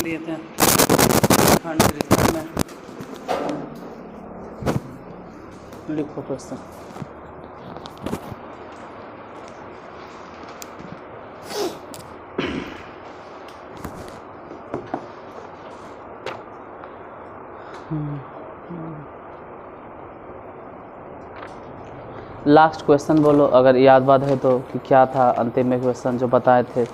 लिए थे खंड रिश्ते में। लिखो क्वेश्चन। लास्ट क्वेश्चन बोलो अगर याद बात है तो, कि क्या था अंतिम में क्वेश्चन जो बताए थे।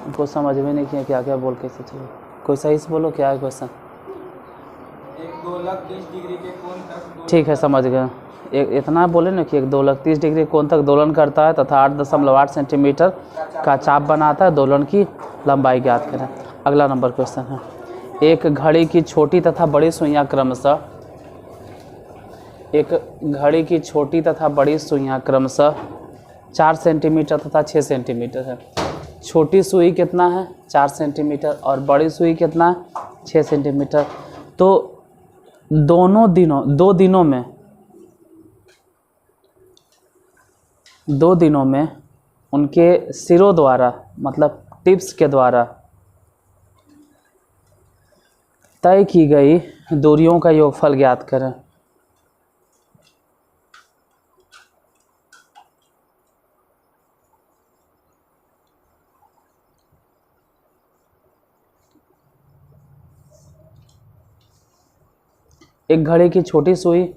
उनको समझ में नहीं किया क्या क्या बोल कैसे चलो, कोई सही से बोलो क्या है क्वेश्चन। 1,2,30 के कोण तक। ठीक है समझ गए। एक इतना बोले ना कि 1,2,30 कोण तक दोलन करता है तथा 8.8 सेंटीमीटर का चाप बनाता है। दोलन की लंबाई ज्ञात करें। अगला नंबर क्वेश्चन है, एक घड़ी की छोटी तथा बड़ी सुइयां क्रमशः 4 सेंटीमीटर तथा 6 सेंटीमीटर है। छोटी सुई कितना है 4 सेंटीमीटर और बड़ी सुई कितना है 6 सेंटीमीटर। तो दो दिनों में उनके सिरों द्वारा मतलब टिप्स के द्वारा तय की गई दूरियों का योगफल ज्ञात करें। एक घड़ी की छोटी सुई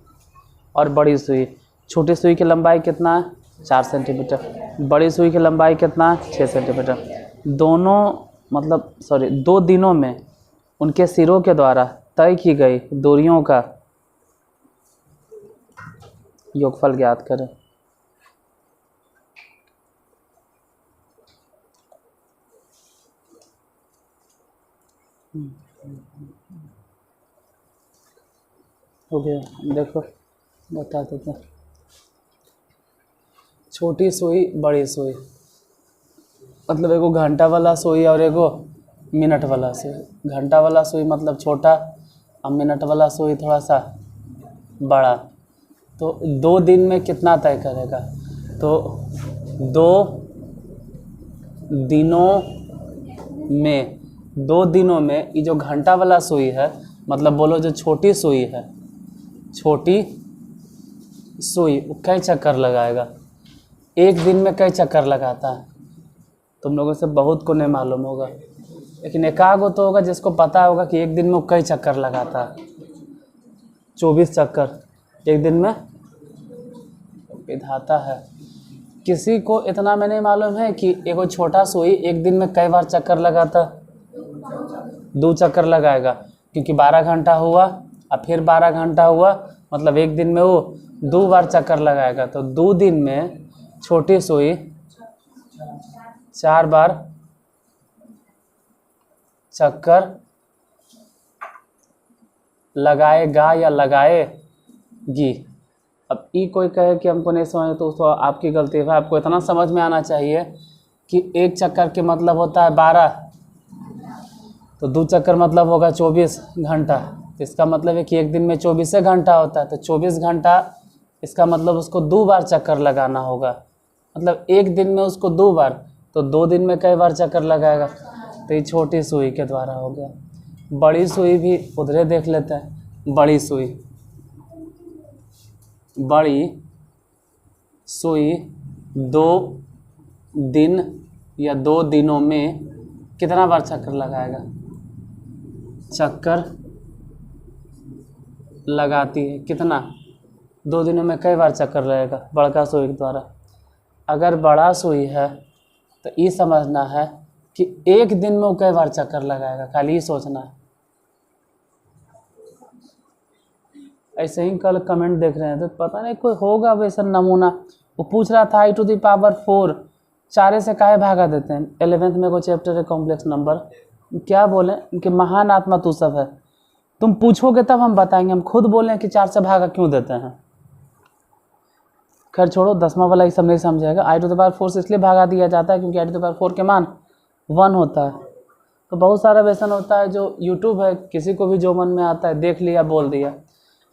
और बड़ी सुई। छोटी सुई की लंबाई कितना है 4 सेंटीमीटर, बड़ी सुई की लंबाई कितना है 6 सेंटीमीटर। दो दिनों में उनके सिरों के द्वारा तय की गई दूरियों का योगफल ज्ञात करें। हो गया, देखो बता देते हैं। छोटी सुई बड़ी सुई मतलब एगो घंटा वाला सुई और एगो मिनट वाला सुई। घंटा वाला सुई मतलब छोटा और मिनट वाला सुई थोड़ा सा बड़ा। तो 2 दिन में कितना तय करेगा, तो 2 दिनों में ये जो घंटा वाला सुई है मतलब बोलो जो छोटी सुई है, छोटी सुई कई चक्कर लगाएगा, एक दिन में कई चक्कर लगाता है। तुम लोगों से बहुत को नहीं मालूम होगा, लेकिन एकागो तो होगा जिसको पता होगा कि एक दिन में वो कई चक्कर लगाता है। 24 चक्कर एक दिन में विधाता है। किसी को इतना में नहीं मालूम है कि एगो छोटा सुई एक दिन में कई बार चक्कर लगाता, 2 चक्कर लगाएगा, क्योंकि 12 घंटा हुआ और फिर 12 घंटा हुआ मतलब एक दिन में वो 2 बार चक्कर लगाएगा। तो 2 दिन में छोटी सुई 4 बार चक्कर लगाएगा या लगाएगी। अब ई कोई कहे कि हमको नहीं समझ तो उसको आपकी गलती है। आपको इतना समझ में आना चाहिए कि एक चक्कर के मतलब होता है 12, तो 2 चक्कर मतलब होगा 24 घंटा। इसका मतलब है कि एक दिन में 24 घंटा होता है, तो 24 घंटा इसका मतलब उसको 2 बार चक्कर लगाना होगा। मतलब एक दिन में उसको 2 बार, तो 2 दिन में कई बार चक्कर लगाएगा। तो ये छोटी सुई के द्वारा हो गया। बड़ी सुई भी उधरे देख लेते हैं। बड़ी सुई 2 दिन या 2 दिनों में कितना बार चक्कर लगाएगा, चक्कर लगाती है कितना, 2 दिनों में कई बार चक्कर लगेगा बड़का सुई के द्वारा। अगर बड़ा सुई है तो ये समझना है कि एक दिन में वो कई बार चक्कर लगाएगा, खाली ये सोचना है। ऐसे ही कल कमेंट देख रहे हैं तो पता नहीं कोई होगा वैसा नमूना। वो पूछ रहा था i⁴ 4 से काहे भागा देते हैं। 11th में कोई चैप्टर है कॉम्प्लेक्स नंबर, क्या बोले कि महान आत्मा तू सब है। तुम पूछोगे तब हम बताएंगे, हम खुद बोलें कि 4 से भागा क्यों देते हैं। खैर छोड़ो, 10वां वाला ये सब नहीं समझाएगा। i⁴ से इसलिए भागा दिया जाता है क्योंकि i⁴ के मान 1 होता है। तो बहुत सारा व्यसन होता है जो यूट्यूब है, किसी को भी जो मन में आता है देख लिया बोल दिया।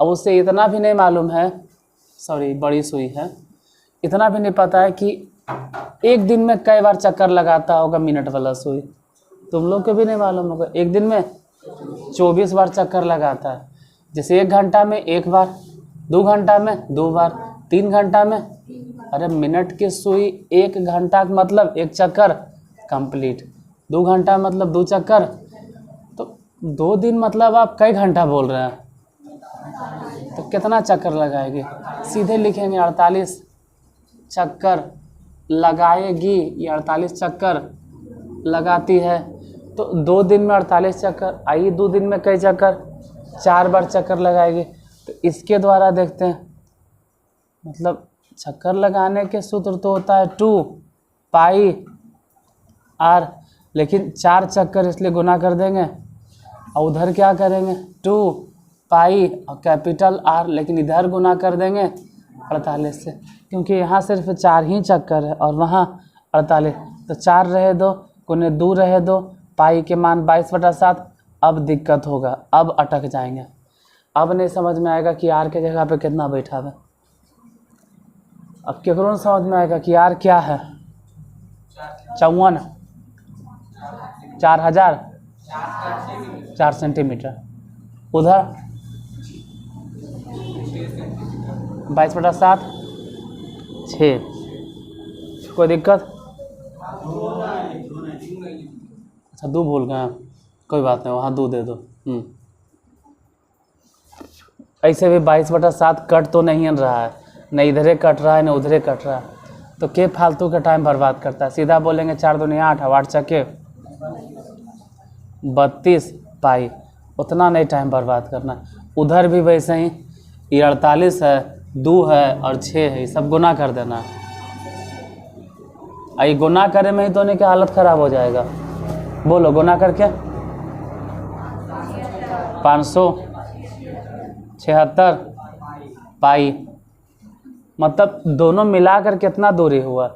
अब उससे इतना भी नहीं मालूम है, सॉरी बड़ी सुई है, इतना भी नहीं पता है कि एक दिन में कई बार चक्कर लगाता होगा मिनट वाला सुई। तुम लोग को भी नहीं मालूम होगा। एक दिन में 24 बार चक्कर लगाता है। जैसे 1 घंटा में 1 बार, 2 घंटा में 2 बार, 3 घंटा में, अरे मिनट की सुई 1 घंटा मतलब 1 चक्कर कंप्लीट, 2 घंटा मतलब 2 चक्कर, तो 2 दिन मतलब आप कई घंटा बोल रहे हैं, तो कितना चक्कर लगाएगी? सीधे लिखेंगे 48 चक्कर लगाएगी, ये 48 चक्कर लगाती है। तो 2 दिन में 48 चक्कर, आइए 2 दिन में कई चक्कर? 4 बार चक्कर लगाएगी। तो इसके द्वारा देखते हैं, मतलब चक्कर लगाने के सूत्र तो होता है 2 पाई आर, लेकिन 4 चक्कर इसलिए गुना कर देंगे और उधर क्या करेंगे 2 पाई और कैपिटल आर, लेकिन इधर गुना कर देंगे 48 से, क्योंकि यहाँ सिर्फ 4 ही चक्कर है और वहाँ 48। तो 4 रहे 2 गुने 2 रहे 2, पाई के मान 22/7। अब दिक्कत होगा, अब अटक जाएंगे, अब नहीं समझ में आएगा कि आर के जगह पे कितना बैठा है। अब केकरो समझ में आएगा कि आर क्या है? 54, 4000, 4 सेंटीमीटर। उधर 22/7, 6। कोई दिक्कत? अच्छा 2 भूल गए, कोई बात नहीं, वहाँ 2 दे दो। ऐसे भी 22/7 कट तो नहीं रहा है, न इधरे कट रहा है न उधरे कट रहा है, तो के फालतू का टाइम बर्बाद करता है। सीधा बोलेंगे 4 दूनी 8, 8 चक्के 32 पाई, उतना नहीं टाइम बर्बाद करना। उधर भी वैसे ही, ये 48 है, 2 है और 6 है, ये सब गुना कर देना है। ये गुना करे में ही तो नहीं, क्या हालत ख़राब हो जाएगा। बोलो गुना करके 576 पाई, मतलब दोनों मिलाकर कितना दूरी हुआ?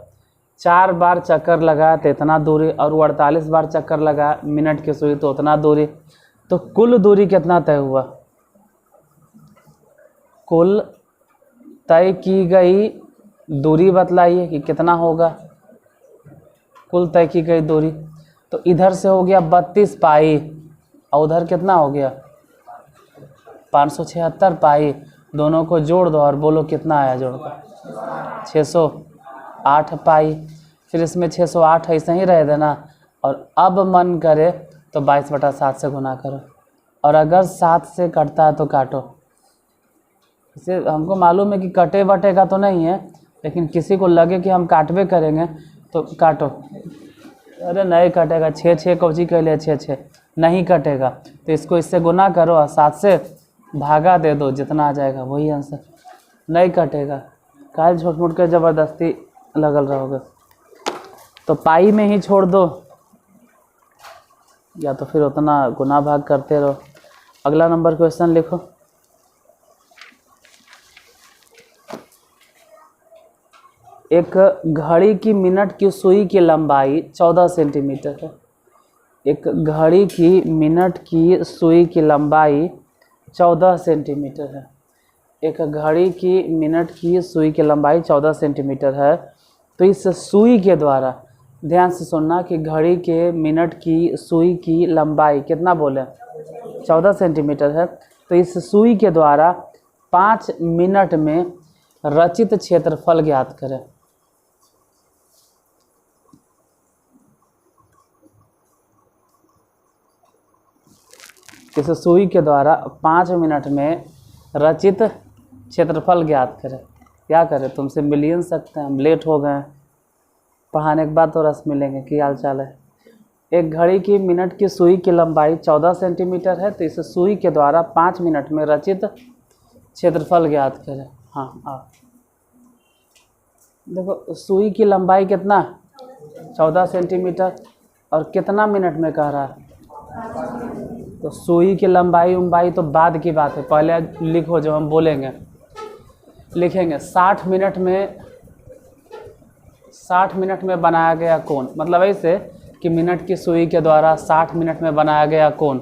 4 बार चक्कर लगाया तो इतना दूरी, और 48 बार चक्कर लगाया मिनट की सुई तो उतना दूरी। तो कुल दूरी कितना तय हुआ? कुल तय की गई दूरी बतलाइए कि कितना होगा कुल तय की गई दूरी। तो इधर से हो गया 32 पाई और उधर कितना हो गया 576 पाई। दोनों को जोड़ दो और बोलो कितना आया जोड़कर? 608 पाई। फिर इसमें 608 ऐसे ही रह देना, और अब मन करे तो 22/7 से गुना करो, और अगर 7 से कटता है तो काटो। इसे हमको मालूम है कि कटे बटेगा तो नहीं है, लेकिन किसी को लगे कि हम काटवे करेंगे तो काटो। अरे नहीं कटेगा, 6 कौची के लिए 6 नहीं कटेगा, तो इसको इससे गुना करो और 7 से भागा दे दो, जितना आ जाएगा वही आंसर। नहीं कटेगा, काल झूठ मूठ के ज़बरदस्ती लगल रहोगे, तो पाई में ही छोड़ दो, या तो फिर उतना गुना भाग करते रहो। अगला नंबर क्वेश्चन लिखो। एक घड़ी की मिनट की सुई की लंबाई 14 सेंटीमीटर है। एक घड़ी की मिनट की सुई की लंबाई 14 सेंटीमीटर है। एक घड़ी की मिनट की सुई की लंबाई 14 सेंटीमीटर है। तो इस सुई के द्वारा, ध्यान से सुनना कि घड़ी के मिनट की सुई की लंबाई कितना बोले 14 सेंटीमीटर है। तो इस सुई के द्वारा 5 मिनट में रचित क्षेत्रफल ज्ञात करें। इस सुई के द्वारा 5 मिनट में रचित क्षेत्रफल ज्ञात करें। क्या करें, तुमसे मिल ही नहीं सकते, हम लेट हो गए हैं। पढ़ाने के बाद तो रस मिलेंगे, क्या हाल चाल है। एक घड़ी की मिनट की सुई की लंबाई 14 सेंटीमीटर है। तो इस सुई के द्वारा 5 मिनट में रचित क्षेत्रफल ज्ञात करें। हाँ देखो, सुई की लंबाई कितना 14 सेंटीमीटर, और कितना मिनट में कह रहा है? तो सुई की लंबाई तो बाद की बात है, पहले लिखो जब हम बोलेंगे। लिखेंगे 60 मिनट में बनाया गया कोण, मतलब ऐसे कि मिनट की सुई के द्वारा 60 मिनट में बनाया गया कोण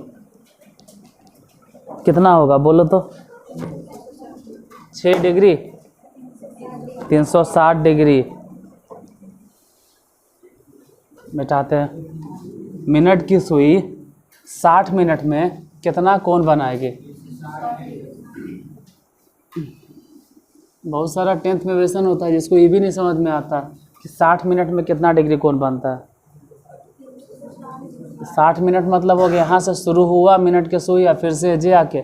कितना होगा बोलो तो? 6 डिग्री 360 डिग्री मिटाते हैं। मिनट की सुई 60 मिनट में कितना कोण बनाएगी? बहुत सारा 10th में क्वेश्चन होता है जिसको ये भी नहीं समझ में आता कि 60 मिनट में कितना डिग्री कोण बनता है। 60 मिनट मतलब हो गया यहाँ से शुरू हुआ मिनट के सुई या फिर से जे आके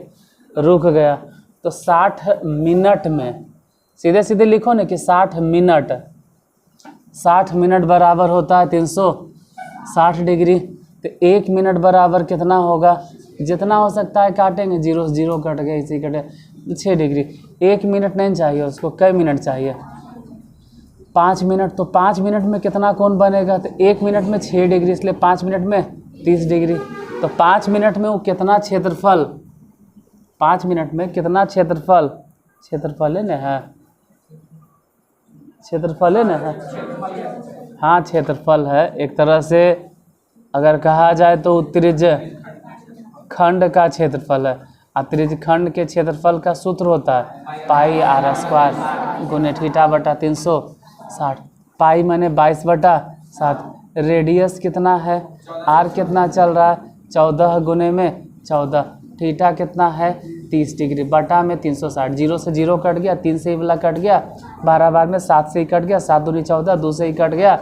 रुक गया, तो 60 मिनट में सीधे सीधे लिखो ना कि 60 मिनट, 60 मिनट बराबर होता है 360 डिग्री। तो 1 मिनट बराबर कितना होगा? जितना हो सकता है काटेंगे, 0 से 0 कट गया, इसी कटे, 6 डिग्री। 1 मिनट नहीं चाहिए उसको, कई मिनट चाहिए? 5 मिनट। तो 5 मिनट में कितना कोण बनेगा? तो 1 मिनट में 6 डिग्री, इसलिए 5 मिनट में 30 डिग्री। तो 5 मिनट में वो कितना क्षेत्रफल, 5 मिनट में कितना क्षेत्रफल, क्षेत्रफल है ना, है क्षेत्रफल है ना, है हाँ क्षेत्रफल है। एक तरह से अगर कहा जाए तो उत्तरिज खंड का क्षेत्रफल है। अतिरिक्त खंड के क्षेत्रफल का सूत्र होता है पाई आर स्क्वायर गुने थीटा बटा 360। पाई माने 22/7। रेडियस कितना है, आर कितना चल रहा है, 14 गुने में 14। थीटा कितना है, 30 डिग्री बटा में 360। 0 से 0 कट गया, 3 से ही वाला कट गया, 12 बार में 7 से ही कट गया, 7 दूनी 14, 2 से ही कट गया,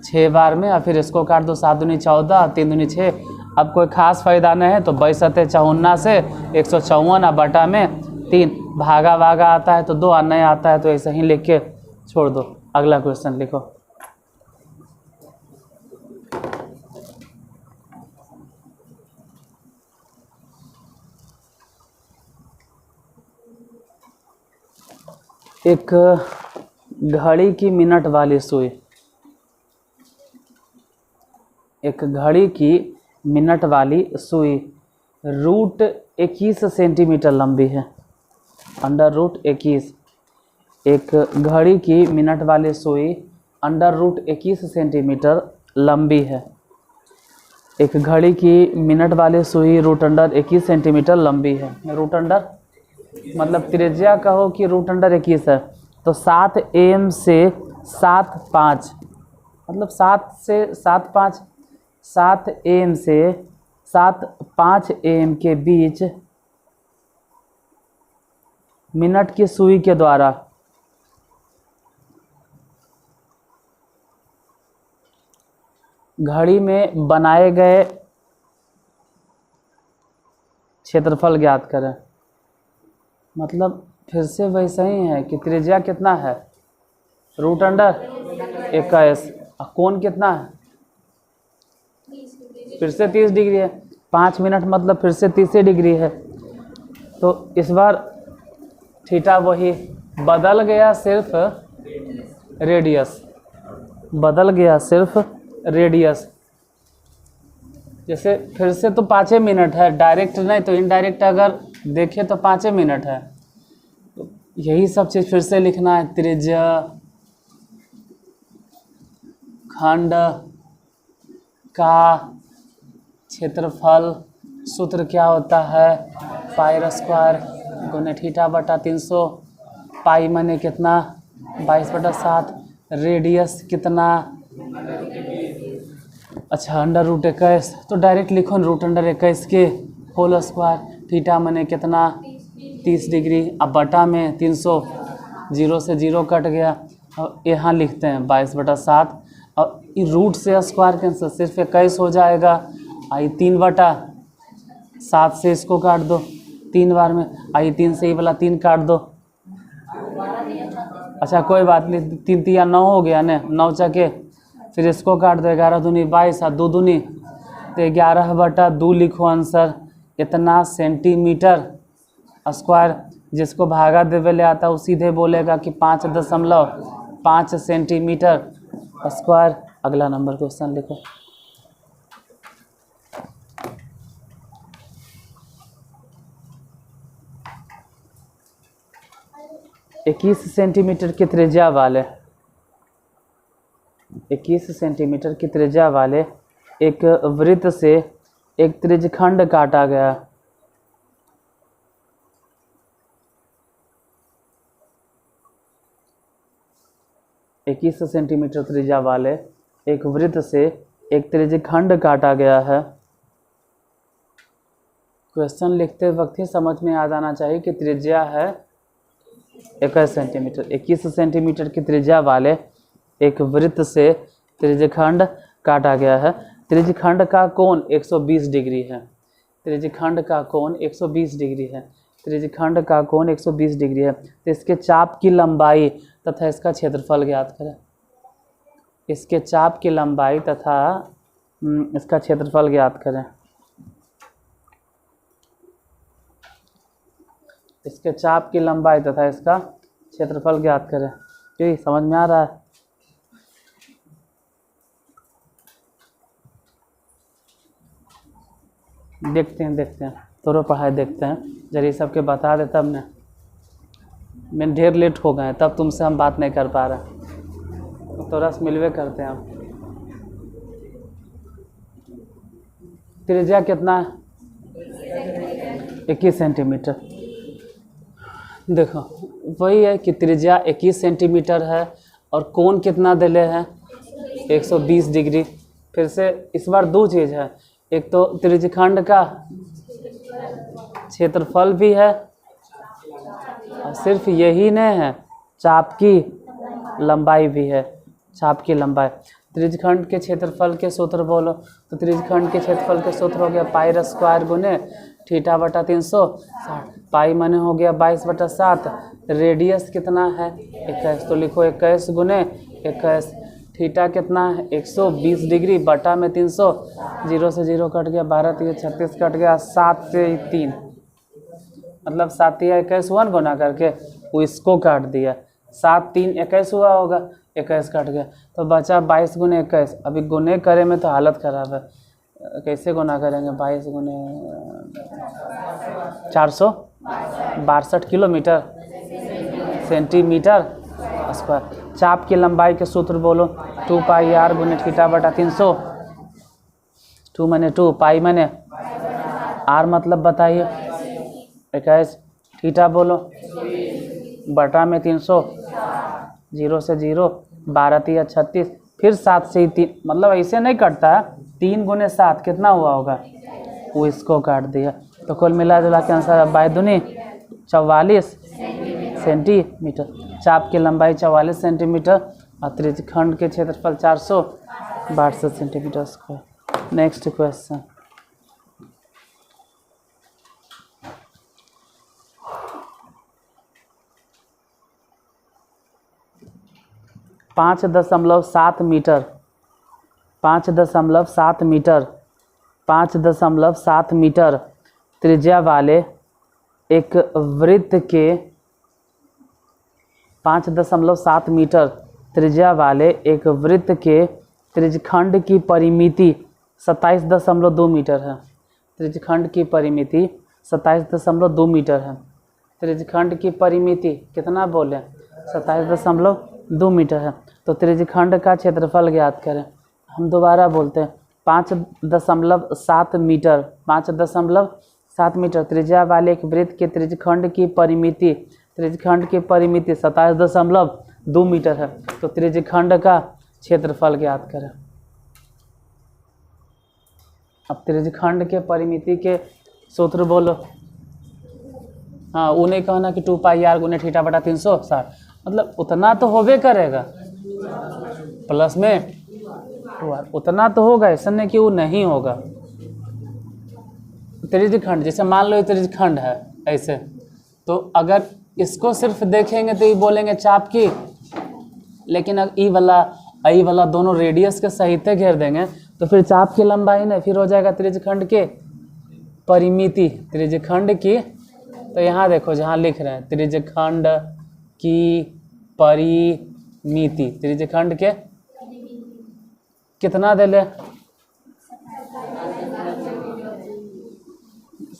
6 बार में, और फिर इसको काट दो, 7 दूनी 14, 3 दूनी 6। अब कोई खास फायदा नहीं है तो 62/54 से 154 और बटा में 3 भागा भागा आता है तो 2 और नहीं आता है तो ऐसे ही लिख के छोड़ दो। अगला क्वेश्चन लिखो। एक घड़ी की मिनट वाली सुई, एक घड़ी की मिनट वाली सुई √21 सेंटीमीटर लंबी है। √21। एक घड़ी की मिनट वाली सुई √21 सेंटीमीटर लंबी है। एक घड़ी की मिनट वाली सुई √21 सेंटीमीटर लंबी है। √, मतलब त्रिज्या कहो कि √21 है, तो 7 AM से 7:5, मतलब 7 से 7:5, 7 AM से 7:5 AM के बीच मिनट की सुई के द्वारा घड़ी में बनाए गए क्षेत्रफल ज्ञात करें। मतलब फिर से वैसा ही है कि त्रिज्या कितना है, √21, और कोण कितना है, फिर से 30 डिग्री है। 5 मिनट मतलब फिर से 30 डिग्री है। तो इस बार थीटा वही बदल गया, सिर्फ रेडियस बदल गया, सिर्फ रेडियस। जैसे फिर से तो 5 मिनट है, डायरेक्ट नहीं तो इनडायरेक्ट अगर देखें तो 5 मिनट है। तो यही सब चीज़ फिर से लिखना है। त्रिज्या खंड का क्षेत्रफल सूत्र क्या होता है, पाई² गुने थीटा बटा 300। पाई माने कितना, 22/7। रेडियस कितना, अच्छा √21, तो डायरेक्ट लिखो √21 के होल स्क्वायर। थीटा माने कितना, 30 डिग्री, अब बटा में 300, 0 से 0 कट गया, और यहाँ लिखते हैं 22/7। और रूट से स्क्वायर कैंसिल, सिर्फ 21 हो जाएगा। आई 3/7 से इसको काट दो 3 बार में, आई 3 से ही वाला 3 काट दो। अच्छा कोई बात नहीं, 3 3 9 हो गया ना, 9 चके, फिर इसको काट दो, 11 दूनी 22 और 2 दूनी, तो 11/2 लिखो आंसर। इतना सेंटीमीटर स्क्वायर। जिसको भागा देवे ले आता वो सीधे बोलेगा कि 5.5 सेंटीमीटर स्क्वायर। अगला नंबर क्वेश्चन लिखो। 21 सेंटीमीटर की त्रिज्या वाले, 21 सेंटीमीटर की त्रिज्या वाले एक वृत्त से एक त्रिज्यखंड काटा गया। 21 सेंटीमीटर त्रिज्या वाले एक वृत्त से एक त्रिज्यखंड काटा गया है। क्वेश्चन लिखते वक्त ही समझ में आ जाना चाहिए कि त्रिज्या है 21 सेंटीमीटर। 21 सेंटीमीटर की त्रिज्या वाले एक वृत्त से त्रिज्यखंड काटा गया है। त्रिज्यखंड का कोण 120 डिग्री है। त्रिज्यखंड का कोण 120 डिग्री है। त्रिज्यखंड का कोण 120 डिग्री है। तो इसके चाप की लंबाई तथा इसका क्षेत्रफल ज्ञात करें। इसके चाप की लंबाई तथा इसका क्षेत्रफल ज्ञात करें। इसके चाप की लंबाई तथा इसका क्षेत्रफल ज्ञात करें। ठीक, समझ में आ रहा है? देखते हैं थोड़ा पढ़ाई देखते हैं। जरिए सबके बता दे तब ने। मैं ढेर लेट हो गए तब तुमसे हम बात नहीं कर पा रहे। तो रस मिलवे करते हैं हम। त्रिज्या कितना है? 21 सेंटीमीटर। देखो वही है कि त्रिज्या 21 सेंटीमीटर है और कोण कितना दिले है? 120 डिग्री। फिर से इस बार दो चीज़ है, एक तो त्रिज्यखंड का क्षेत्रफल भी है और सिर्फ यही नहीं है, चाप की लंबाई भी है। चाप की लंबाई त्रिज्यखंड के क्षेत्रफल के सूत्र बोलो तो त्रिज्यखंड के क्षेत्रफल के सूत्र हो गया पाई र स्क्वायर गुने थीटा बटा 360। पाई माने हो गया 22/7। रेडियस कितना है? 21। तो लिखो 21 गुने 21। थीटा कितना है? 120 डिग्री बटा में 300। 0 से 0 कट गया, 12 3 36 कट गया, 7 से 3 मतलब 7 या 21 हुआ ना, गुना करके वो इसको काट दिया। 7 3 21 हुआ होगा, 21 कट गया तो बचा 22 गुने 21। अभी गुने करे में तो हालत ख़राब है, कैसे गुना करेंगे? 22 गुने 462 किलोमीटर सेंटीमीटर स्क्वायर। चाप की लंबाई के सूत्र बोलो 2 पाई r गुने थीटा बटा 300। 2 माने 2, पाई माने r मतलब बताइए 21। थीटा बोलो बटा में 300। 0 से 0, 12 3 36, फिर 7 से 3 मतलब ऐसे नहीं कटता है। 3 गुने 7 कितना हुआ होगा? वो इसको काट दिया। तो कुल मिला जुला के आंसर 22 44 सेंटीमीटर। चाप की लंबाई 44 सेंटीमीटर और त्रिज्यखंड के क्षेत्रफल 462 सेंटीमीटर स्क्वायर। Next question. पाँच दशमलव सात मीटर त्रिज्या वाले एक वृत्त के 5.7 मीटर त्रिज्या वाले एक वृत्त के त्रिज्यखंड की परिमिति 27.2 मीटर है। त्रिज्यखंड की परिमिति 27.2 मीटर है। त्रिज्यखंड की परिमिति कितना बोले? 27.2 मीटर है। तो त्रिज्यखंड का क्षेत्रफल ज्ञात करें। हम दोबारा बोलते हैं 5.7 मीटर 5.7 मीटर त्रिज्या वाले एक वृत्त के त्रिज्यखंड की परिमिति 27.2 मीटर है। तो त्रिज्यखंड का क्षेत्रफल ज्ञात करें। अब त्रिज्यखंड के परिमिति के सूत्र बोलो। हाँ, उन्हें कहना कि 2 पाई r गुने थीटा बटा 360 मतलब उतना तो होबे करेगा, प्लस में 2r उतना तो होगा, ऐसा नहीं कि वो नहीं होगा। त्रिज्यखंड जैसे मान लो ये त्रिज्यखंड है ऐसे, तो अगर इसको सिर्फ देखेंगे तो ये बोलेंगे चाप की, लेकिन अगर ई वाला दोनों रेडियस के सहित घेर देंगे तो फिर चाप की लंबाई नहीं, फिर हो जाएगा त्रिज्यखंड के परिमिति। त्रिज्यखंड की तो यहाँ देखो जहाँ लिख रहे हैं त्रिज्यखंड की परिमिति, त्रिज्यखंड के कितना दे ले,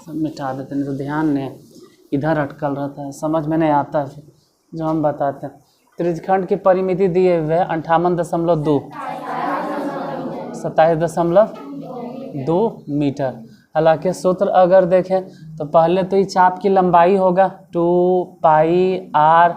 मिटा देते नहीं तो ध्यान नहीं इधर अटकल रहता है, समझ में नहीं आता है जो हम बताते हैं। त्रिज्यखंड की परिमिति दिए हुए 58.2 27.2 मीटर। हालांकि सूत्र अगर देखें तो पहले तो ये चाप की लंबाई होगा 2 पाई r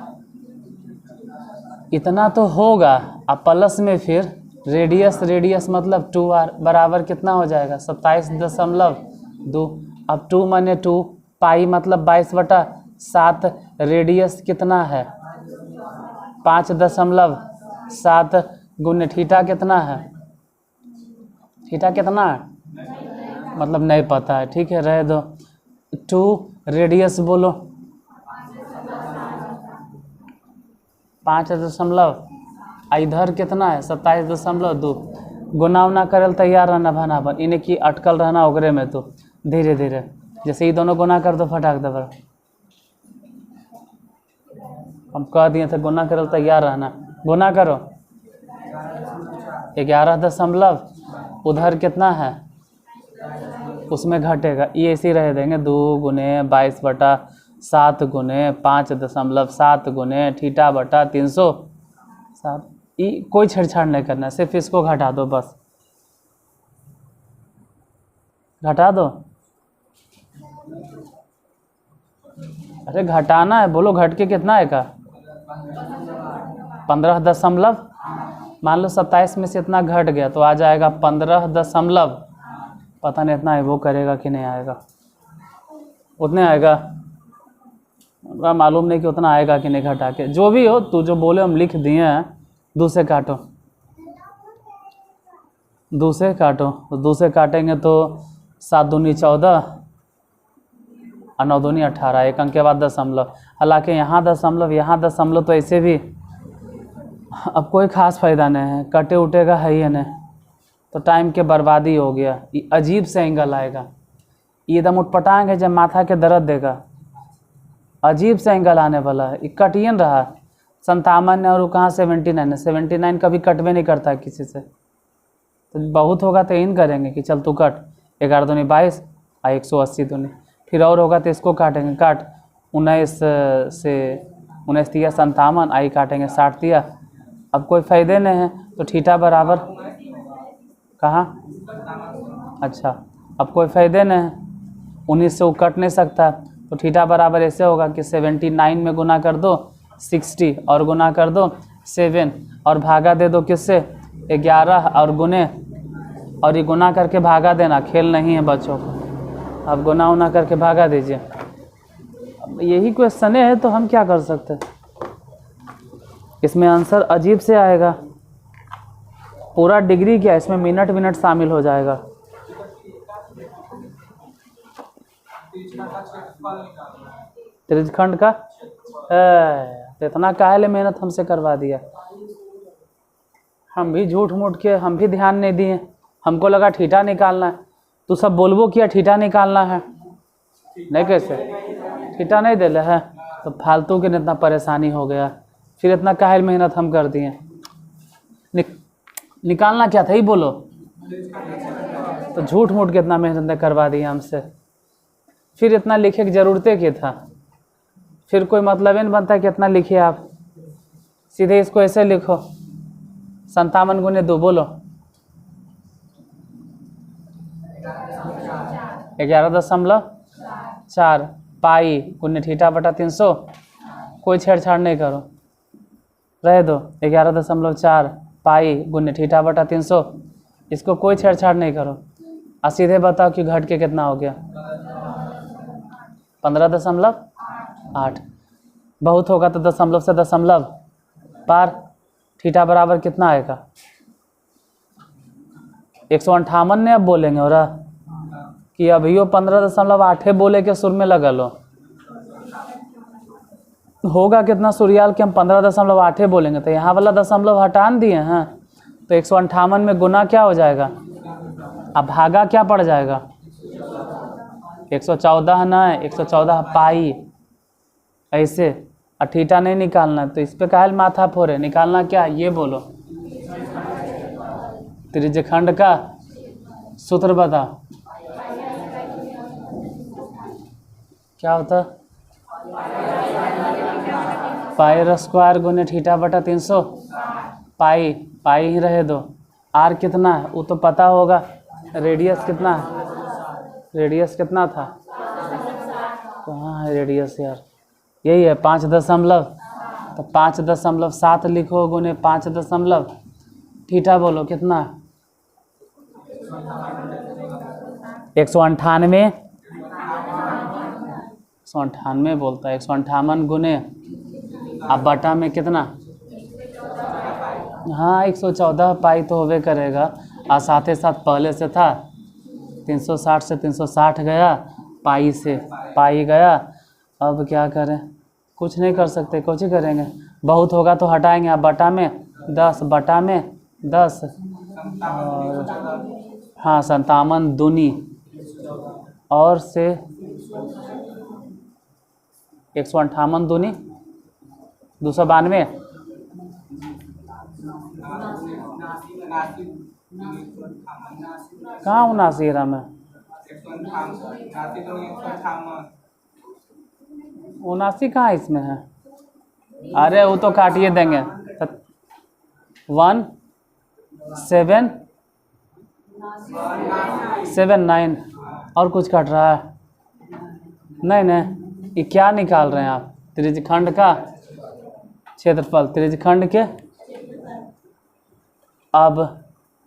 इतना तो होगा। अब प्लस में फिर रेडियस मतलब 2r बराबर कितना हो जाएगा 27.2। अब 2 माने 2, पाई मतलब 22/7। रेडियस कितना है 5.7 गुने थीटा कितना है, थीटा कितना है मतलब नहीं पता है, ठीक है रह दो। 2 रेडियस बोलो 5 इधर कितना है 27.2। गुना उना करल तैयार रहना भानापन, इन्हें की अटकल रहना ओकरे में। तो धीरे धीरे जैसे ये दोनों गुना कर दो फटाक दबर, हम कह दिए थे गुना करल तैयार रहना। गुना करो 11 उधर कितना है उसमें घटेगा, ये ऐसे ही रह देंगे 2 गुने 22/7 गुने 5.7 गुने थीटा बटा 307। ये कोई छेड़छाड़ नहीं करना, सिर्फ इसको घटा दो बस, घटा दो। अरे घटाना है, बोलो घट के कितना आएगा 15 मान लो 27 में से इतना घट गया तो आ जाएगा 15 पता नहीं इतना है वो करेगा कि नहीं आएगा, उतने आएगा हमरा मालूम नहीं कि उतना आएगा कि नहीं घटा के। जो भी हो तू जो बोले हम लिख दिए हैं। 2 से काटो, 2 से काटो, 2 से काटेंगे तो 7 दूनी 14 और 9 दूनी 18, एक अंक के बाद दशमलव। हालांकि यहाँ दशमलव यहाँ दशमलव तो ऐसे भी अब कोई ख़ास फ़ायदा नहीं है, कटे उटेगा है ही नहीं, तो टाइम के बर्बादी हो गया। ये अजीब से एंगल आएगा, ये एकदम उठपटांग है जब माथा के दर्द देगा, अजीब से एंगल आने वाला है। ये कटियन रहा 57 और वो कहाँ 79 है, 79 कभी कटवे नहीं करता किसी से। तो बहुत होगा तो इन करेंगे कि चल तू कट 11 दूनी 22 और 180 दूनी, फिर और होगा तो इसको काटेंगे, काट 19 से 19 तिया 57 आई काटेंगे 60 तिया। अब कोई फ़ायदे नहीं है तो थीटा बराबर कहाँ, अच्छा अब कोई फ़ायदे नहीं है, 19 से वो कट नहीं सकता तो थीटा बराबर ऐसे होगा कि 79 में गुना कर दो 60 और गुना कर दो 7 और भागा दे दो किससे 11 और गुने, और ये गुना करके भागा देना, खेल नहीं है बच्चों को। अब गुना उना करके भागा दीजिए। अब यही क्वेश्चन है तो हम क्या कर सकते हैं, इसमें आंसर अजीब से आएगा। पूरा डिग्री क्या, इसमें मिनट शामिल हो जाएगा। त्रिज्यखंड का तो इतना काहे मेहनत हमसे करवा दिया, हम भी झूठ मूठ के हम भी ध्यान नहीं दिए, हमको लगा थीटा निकालना है, तू सब बोलबो किया थीटा निकालना है, नहीं कैसे थीटा नहीं दे ले है तो फालतू के इतना परेशानी हो गया, फिर इतना काहे मेहनत हम कर दिए। निकालना क्या था ही बोलो, तो झूठ मूठ के इतना मेहनत करवा दिया हमसे, फिर इतना लिखे की ज़रूरते क्या था, फिर कोई मतलब ही नहीं बनता कि इतना लिखिए आप, सीधे इसको ऐसे लिखो 57 गुने 2 बोलो 11.4 पाई गुने थीटा बटा 300, कोई छेड़छाड़ नहीं करो, रह दो 11.4 पाई गुने थीटा बटा 300, इसको कोई छेड़छाड़ नहीं करो। और सीधे बताओ कि घट के कितना हो गया 15.8। बहुत होगा तो दशमलव से दशमलव पार, थीटा बराबर कितना आएगा 158 ने अब बोलेंगे और कि अभियो 15.8 बोले के सुर में लगा लो, होगा कितना सुरियाल कि हम 15.8 बोलेंगे, तो यहाँ वाला दशमलव हटान दिए हैं तो 158 में गुना क्या हो जाएगा, अब भागा क्या पड़ जाएगा 114 ना, 114 पाई ऐसे, और थीटा नहीं निकालना तो इस पे काहे माथा फोड़े, निकालना क्या ये बोलो। त्रिज्यखंड का सूत्र बता क्या होता, पाई स्क्वायर गुने थीटा बटा 300, पाई ही रहे दो, आर कितना है वो तो पता होगा, रेडियस कितना है, रेडियस कितना था, कहाँ है रेडियस यार, यही है 5.7 तो 5.7 लिखो गुने 5 ठीठा बोलो कितना 198 198 बोलता है 158 गुने अब बटा में कितना हाँ 114 पाई तो होवे करेगा और साथ ही साथ पहले से था 360 से 360 गया पाई से पाई गया। अब क्या करें कुछ नहीं कर सकते कुछ ही करेंगे बहुत होगा तो हटाएंगे। अब बटा में 10 बटा में 10 और हाँ 57 दूनी और से 158 दूनी 292 कहाँ 79 रहा मैं 79 कहाँ इसमें है अरे वो तो काटिए देंगे 1779 और कुछ कट रहा है नहीं नहीं ये क्या निकाल रहे हैं आप त्रिज्यखंड का क्षेत्रफल त्रिज्यखंड के। अब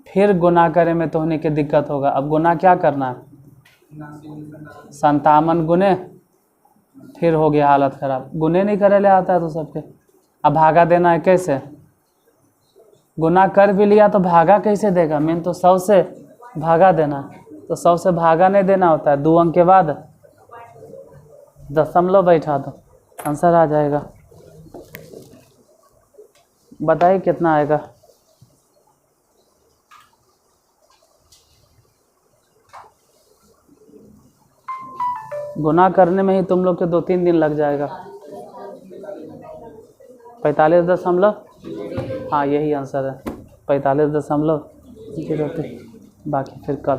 फिर गुना करे में तो होने की दिक्कत होगा। अब गुना क्या करना है 57 गुने फिर हो गया हालत खराब गुने नहीं करे ले आता है तो सबके। अब भागा देना है कैसे गुना कर भी लिया तो भागा कैसे देगा मेन तो 100 से भागा देना तो 100 से भागा नहीं देना होता है 2 अंक के बाद दशमलव बैठा दो आंसर आ जाएगा। बताइए कितना आएगा गुना करने में ही तुम लोग के 2-3 दिन लग जाएगा 45 हाँ यही आंसर है 45.03 बाकी फिर कल।